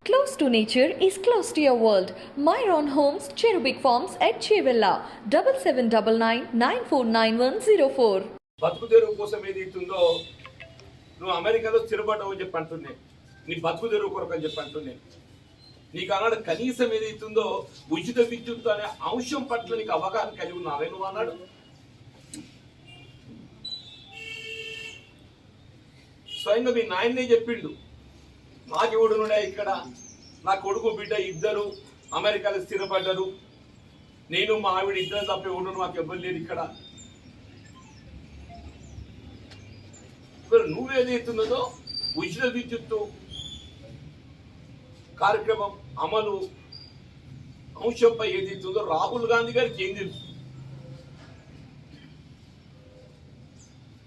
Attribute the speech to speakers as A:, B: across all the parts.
A: Close to nature is close to your world. Myron Homes, Cherubic Farms at Chevilla, 7799949104.
B: బతుకు తెరువు కోసం ఏదైతుందో నువ్వు అమెరికాలో స్థిరపడ్డావు అని చెప్పి అంటున్నాను. నీ బతుకు తెరువు కొరకు అని చెప్పి అంటున్నాను. నీకు అన్నాడు కనీసం ఏదైతుందో ఉచిత విద్యుత్ అనే అంశం పట్ల నీకు అవగాహన కలిగి ఉన్నారే నువ్వు అన్నాడు. స్వయంగా మీ నాయనే చెప్పిండు, నాకెవడునుడే ఇక్కడ, నా కొడుకు బిడ్డ ఇద్దరు అమెరికాలో స్థిరపడ్డారు, నేను మా ఆవిడ ఇద్దరు తప్ప ఎవడు మాకు ఎవ్వరు లేరు ఇక్కడ. నువ్వేదైతున్నదో ఉచిత విద్యుత్తు కార్యక్రమం అమలు అంశంపై ఏదైతుందో రాహుల్ గాంధీ గారికి ఏం తెలుసు?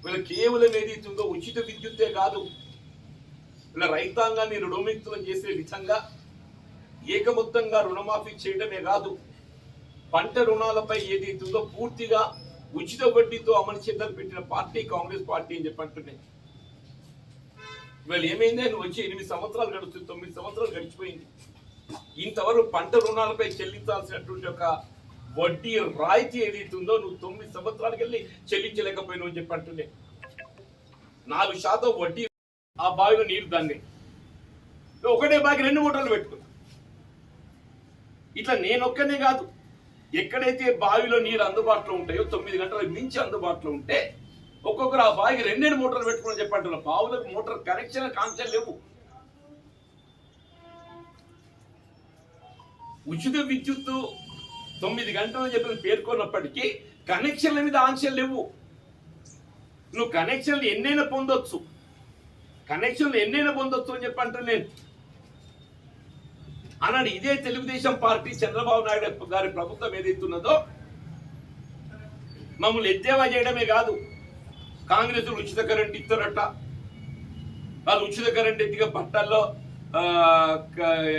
B: వీళ్ళ కేవలం ఏదైతుందో ఉచిత విద్యుత్తే కాదు, వీళ్ళ రైతాంగాన్ని రుణముక్తులం చేసే విధంగా ఏకమొత్తంగా రుణమాఫీ చేయడమే కాదు, పంట రుణాలపై ఏదైతుందో పూర్తిగా ఉచిత వడ్డీతో అమలు చేద్దలు పెట్టిన పార్టీ కాంగ్రెస్ పార్టీ అని చెప్పి అంటున్నాయి. వీళ్ళు ఏమైంది, నువ్వు వచ్చి 8 సంవత్సరాలు గడుస్తుంది, 9 సంవత్సరాలు గడిచిపోయింది, ఇంతవరకు పంట రుణాలపై చెల్లించాల్సినటువంటి ఒక వడ్డీ రాయితీ ఏదైతుందో నువ్వు 9 సంవత్సరాలకి వెళ్ళి చెల్లించలేకపోయినావు అని చెప్పి అంటున్నాయి. 4% వడ్డీ ఆ బావిలో నీరు దాన్ని ఒకటే బాకి 2 మోటార్లు పెట్టుకున్నా. ఇట్లా నేనొక్కనే కాదు, ఎక్కడైతే బావిలో నీరు అందుబాటులో ఉంటాయో 9 గంటలకు మించి అందుబాటులో ఉంటే ఒక్కొక్కరు ఆ బావికి 2 మోటార్లు పెట్టుకుని చెప్పంటున్నా. బావులకు మోటార్ కనెక్షన్ కాన్సెప్ట్ లేవు. ఉచిత విద్యుత్తు 9 గంటలు చెప్పిన పేర్కొన్నప్పటికీ కనెక్షన్ల మీద ఆంక్షలు లేవు. నువ్వు కనెక్షన్లు ఎన్నైనా పొందొచ్చు అని చెప్పంటే నేను అన్నాడు. ఇదే తెలుగుదేశం పార్టీ చంద్రబాబు నాయుడు గారి ప్రభుత్వం ఏదైతున్నదో మమ్మల్ని ఎద్దేవా చేయడమే కాదు, కాంగ్రెస్ ఉచిత కరెంట్ ఇస్తారట, వాళ్ళు ఉచిత కరెంట్ ఎత్తిగా బట్టల్లో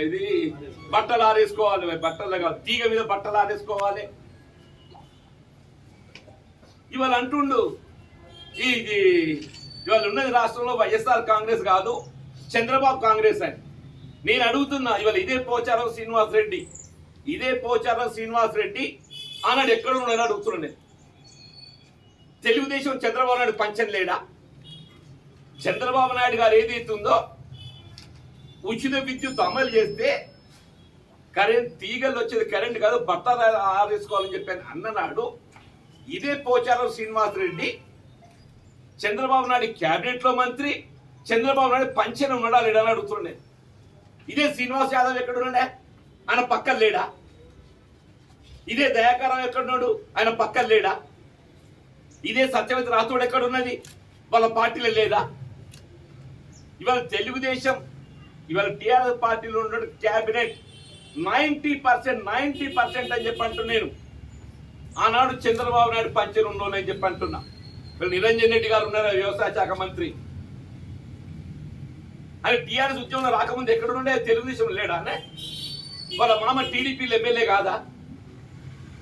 B: ఇది బట్టలు ఆరేసుకోవాలి, బట్టల్లో కాదు తీగ మీద బట్టలు ఆరేసుకోవాలి. ఇవాళ అంటుండు ఇది ఇవాళ ఉన్నది రాష్ట్రంలో వైఎస్ఆర్ కాంగ్రెస్ కాదు చంద్రబాబు కాంగ్రెస్ అని. నేను అడుగుతున్నా, ఇవాళ ఇదే పోచారం శ్రీనివాస్ రెడ్డి అన్నాడు ఎక్కడ ఉన్నాడు అడుగుతున్నా నేను. తెలుగుదేశం చంద్రబాబు నాయుడు పంచం లేడా? చంద్రబాబు నాయుడు గారు ఏదైతుందో ఉచిత విద్యుత్ అమలు చేస్తే కరెంట్ తీగలు వచ్చేది కరెంట్ కాదు బట్టలు ఆరేసుకోవాలని చెప్పాను అన్ననాడు. ఇదే పోచారం శ్రీనివాస్ రెడ్డి చంద్రబాబు నాయుడు క్యాబినెట్ లో మంత్రి, చంద్రబాబు నాయుడు పంచన ఉన్నాడా లేడా అని అడుగుతున్నాను. ఇదే శ్రీనివాస్ యాదవ్ ఎక్కడున్నాడే, ఆయన పక్కన లేడా? ఇదే దయాకరం ఎక్కడున్నాడు, ఆయన పక్కన లేడా? ఇదే సత్యవతి రాథోడ్ ఎక్కడున్నది, వాళ్ళ పార్టీలో లేదా? ఇవాళ తెలుగుదేశం ఇవాళ టీఆర్ఎస్ పార్టీలో ఉన్న క్యాబినెట్ 90% అని చెప్పి అంటున్నాను. ఆనాడు చంద్రబాబు నాయుడు పంచర్ ఉన్నోళ్ళు అని చెప్పి అంటున్నా. నిరంజన్ రెడ్డి గారు ఉన్నారు వ్యవసాయ శాఖ మంత్రి, ఆయన టీఆర్ఎస్ ఉద్యమంలో రాకముందు ఎక్కడ ఉండే తెలుగుదేశం లేడా? వాళ్ళ మామ టీడీపీలో ఎమ్మెల్యే కాదా?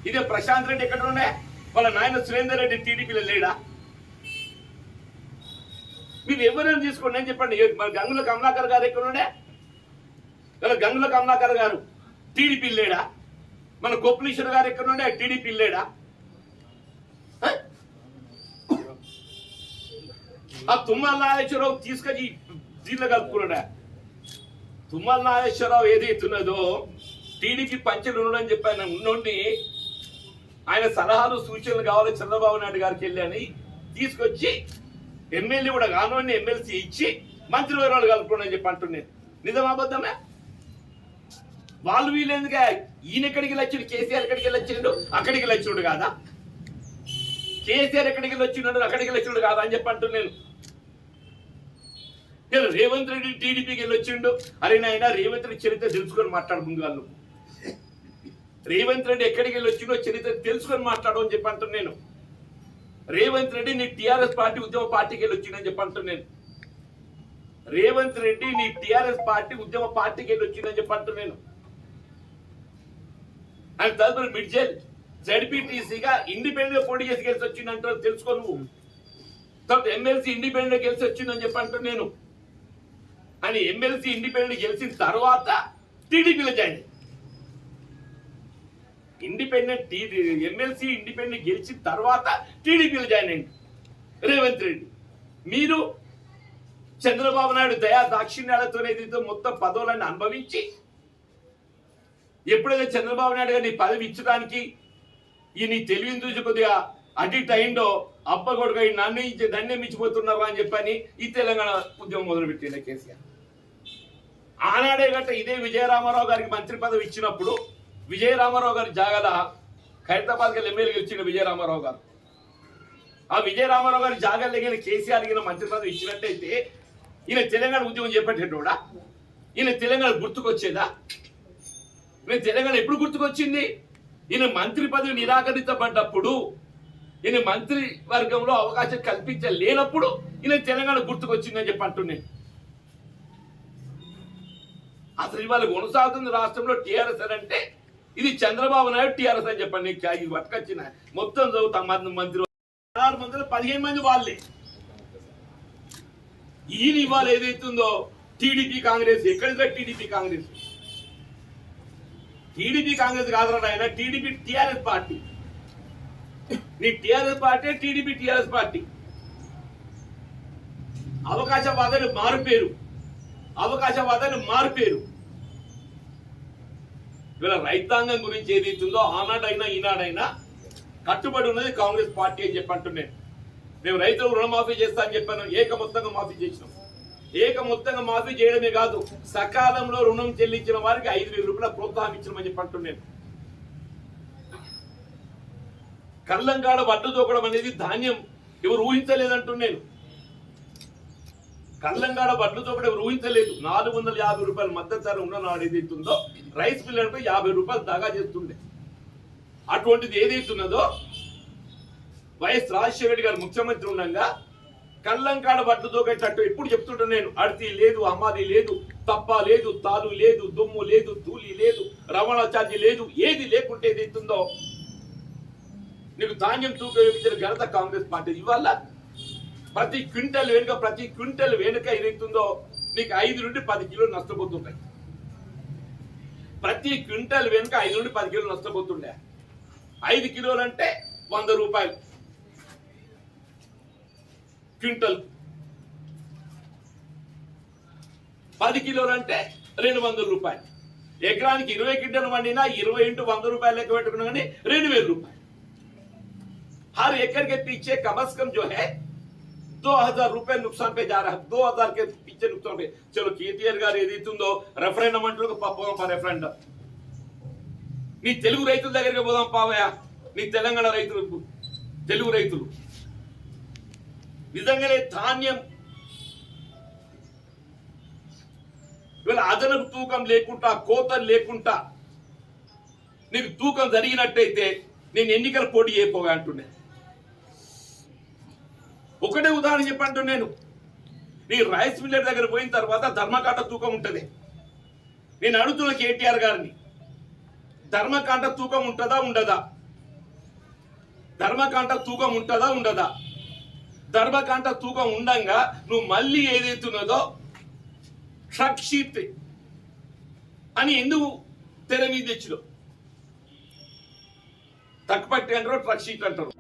B: ఇదే ప్రశాంత్ రెడ్డి ఎక్కడ ఉండే, వాళ్ళ నాయన సురేందర్ రెడ్డి టీడీపీలో లేడా? మీరు ఎవరైనా తీసుకోండి అని చెప్పండి. మన గంగుల కమలాకర్ గారు ఎక్కడ ఉండే, గంగుల కమలాకర్ గారు టీడీపీ లేడా? మన గోపలీశ్వర్ గారు ఎక్కడ ఉండే, టీడీపీ లేడా? ఆ తుమ్మల నాగేశ్వరరావు తీసుకొని దీనిలో కలుపుకున్నాడా? తుమ్మల నాగేశ్వరరావు ఏదైతున్నదో టీడీపీ పంచలు ఉండడని చెప్పాను ఉన్నోడిని ఆయన సలహాలు సూచనలు కావాలి చంద్రబాబు నాయుడు గారికి వెళ్ళి అని తీసుకొచ్చి ఎమ్మెల్యే కూడా కానోడిని ఎమ్మెల్సీ ఇచ్చి మంత్రి వివరాలు కలుపుకోండి చెప్పి అంటున్నాను. నిజం అబద్ధమే? వాళ్ళు వీళ్ళు ఎందుకే, ఈయన ఎక్కడికి వెళ్ళొచ్చిండు, కేసీఆర్ ఎక్కడికి వెళ్ళొచ్చిండు, అక్కడికి వెళ్ళొచ్చిండు కాదా? కేసీఆర్ ఎక్కడికి వెళ్ళొచ్చినాడు, అక్కడికి వెళ్ళొచ్చిండు కాదా అని చెప్పి అంటున్నాను. రేవంత్ రెడ్డి టీడీపీకి వెళ్ళొచ్చిండు, అరే నాయన రేవంత్ రెడ్డి చరిత్ర తెలుసుకొని మాట్లాడు ముందు వాళ్ళు. రేవంత్ రెడ్డి ఎక్కడికి వెళ్ళొచ్చిండో చరిత్ర తెలుసుకొని మాట్లాడు అని చెప్పి అంటున్నాను. రేవంత్ రెడ్డి నీ టీఆర్ఎస్ పార్టీ ఉద్యమ పార్టీకి వెళ్ళొచ్చిండని చెప్పి అంటున్నాను. రేవంత్ రెడ్డి నీ టీఆర్ఎస్ పార్టీ ఉద్యమ పార్టీకి వెళ్ళొచ్చిందని చెప్పి అంటున్నాను. ఆయన తదుపరి మిడ్జెల్ జడ్పీటీసీగా ఇండిపెండెంట్ గా పోటీ చేసి గెలిచి వచ్చిందంటారు తెలుసుకో నువ్వు. తర్వాత ఎమ్మెల్సీ ఇండిపెండెంట్ గెలిచి వచ్చిందని చెప్పి అంటున్నాను. అని ఎమ్మెల్సీ ఇండిపెండెంట్ గెలిచిన తర్వాత టీడీపీలో జాయిన్ అయ్యాడు. ఎమ్మెల్సీ ఇండిపెండెంట్ గెలిచిన తర్వాత టీడీపీలో జాయిన్ అయ్యింది రేవంత్ రెడ్డి. మీరు చంద్రబాబు నాయుడు దయా దాక్షిణ్యాలతో ఏదైతే మొత్తం పదవులన్నీ అనుభవించి ఎప్పుడైతే చంద్రబాబు నాయుడు గారిని పదవి ఇచ్చడానికి ఈ నీ తెలివిని చూసి కొద్దిగా అడిక్ట్ అయిందో అబ్బ కొడుక నన్నే మించిపోతున్నారు అని చెప్పని ఈ తెలంగాణ ఉద్యమం మొదలుపెట్టిండే కేసీఆర్. ఆనాడే గట్ట ఇదే విజయరామారావు గారికి మంత్రి పదవి ఇచ్చినప్పుడు విజయరామారావు గారి జాగాల ఖైరతాబాద్ గారి ఎమ్మెల్యే గెలిచిన విజయరామారావు గారు, ఆ విజయరామారావు గారి జాగాలు దగ్గర కేసీఆర్ గిన మంత్రి పదవి ఇచ్చినట్టయితే ఈయన తెలంగాణ ఉద్యమం చేపట్టేటోడా? ఈయన తెలంగాణ గుర్తుకొచ్చేదా? ఈయన తెలంగాణ ఎప్పుడు గుర్తుకొచ్చింది? ఈయన మంత్రి పదవి నిరాకరించబడ్డప్పుడు, ఈయన మంత్రి వర్గంలో అవకాశం కల్పించలేనప్పుడు ఈయన తెలంగాణ గుర్తుకొచ్చిందని చెప్పి అంటున్నాను. అసలు ఇవాళ కొనసాగుతుంది రాష్ట్రంలో టీఆర్ఎస్ అని అంటే ఇది చంద్రబాబు నాయుడు టీఆర్ఎస్ అని చెప్పండి. ఇది పట్టుకొచ్చిన మొత్తం చదువుతా మంత్రి 16 మందిలో 15 మంది వాళ్ళే. ఈయన ఇవాళ ఏదైతుందో టీడీపీ కాంగ్రెస్, ఎక్కడిదో టీడీపీ కాంగ్రెస్ కాదురా ఆయన, టీడీపీ టీఆర్ఎస్ పార్టీ. నీ టీఆర్ఎస్ పార్టీ టీడీపీ టీఆర్ఎస్ పార్టీ. అవకాశవాదాలు మారుపేరు. ఇవాళ రైతాంగం గురించి ఏదైతుందో ఆనాడైనా ఈనాడైనా కట్టుబడి ఉన్నది కాంగ్రెస్ పార్టీ అని చెప్పంటున్నాను. మేము రైతులకు రుణమాఫీ చేస్తా అని చెప్పాను, ఏకమొత్తంగా మాఫీ చేసినాం. ఏకమొత్తంగా మాఫీ చేయడమే కాదు, సకాలంలో రుణం చెల్లించిన వారికి 5,000 రూపాయల ప్రోత్సాహం ఇచ్చినామని చెప్పంటున్నాను. కళ్ళంగాడ వడ్లు తోకడం అనేది ధాన్యం ఎవరు ఊహించలేదంటున్నాను. కళ్ళంగాడ వడ్లు తోకడం ఎవరు ఊహించలేదు. 450 రూపాయల మద్దతు ధర ఉన్న నాడు ఏదైతుందో రైస్ మిల్లర్పై 50 రూపాయలు దాగా చేస్తుండే. అటువంటిది ఏదైతున్నదో వైఎస్ రాజశేఖర రెడ్డి గారు ముఖ్యమంత్రి ఉండగా కళ్ళంకాడ వడ్లు తోకేటట్టు ఎప్పుడు చెప్తుంటా నేను. అడితి లేదు, అమ్మాది లేదు, తప్ప లేదు, తాలు లేదు, దుమ్ము లేదు, ధూళి లేదు, రవాణా ఛార్జీ లేదు, ఏది లేకుంటే ఏదైతుందో నీకు ధాన్యం తూకం ఇచ్చిన ఘనత కాంగ్రెస్ పార్టీ. ఇవాళ ప్రతి క్వింటల్ వెనుక ఏదైతుందో నీకు 5 నుండి 10 కిలోలు నష్టపోతుంటాయి. ప్రతి క్వింటల్ వెనుక 5 నుండి 10 కిలోలు నష్టపోతుండే. 5 కిలోలు అంటే 100 రూపాయలు క్వింటల్, 10 కిలోలు అంటే 200 రూపాయలు. ఎకరానికి 20 క్వింటల్ వండినా 20 × 100 రూపాయలు లెక్క పెట్టుకున్నా కానీ 2,000 రూపాయలు. हर एकड़ के पीछे कम से कम जो है 2,000 रुपए नुकसान पे जा रहा है. 2,000 के पीछे नुकसान पे. चलो केटीआर గారు ఏదైతుందో రెఫరెండం అంటారు, పోదాం పా రెఫరెండం. నీ తెలుగు రైతుల దగ్గరికి పోదాం పావయ్యా. నీ తెలంగాణ రైతులు, తెలుగు రైతులు నిజంగానే ధాన్యం ఇవాళ అదనపు తూకం లేకుండా, కోతలు లేకుండా నీకు తూకం జరిగినట్టయితే నేను ఎన్నికల పోటీ చేయపోగా అంటుండే. ఒకటే ఉదాహరణ చెప్పంటు నేను. నీ రైస్ మిల్లర్ దగ్గర పోయిన తర్వాత ధర్మకాంట తూకం ఉంటుంది. నేను అడుగుతున్న కేటీఆర్ గారిని, ధర్మకాంట తూకం ఉంటుందా ఉండదా? ధర్మకాంట తూకం ఉంటుందా ఉండదా? ధర్మకాంట తూకం ఉండంగా నువ్వు మళ్ళీ ఏదైతున్నదో ట్రక్ షీట్ అని ఎందుకు తెర మీద తెచ్చిలో? తక్కుపట్టి అంటారు, ట్రక్ షీట్ అంటారు.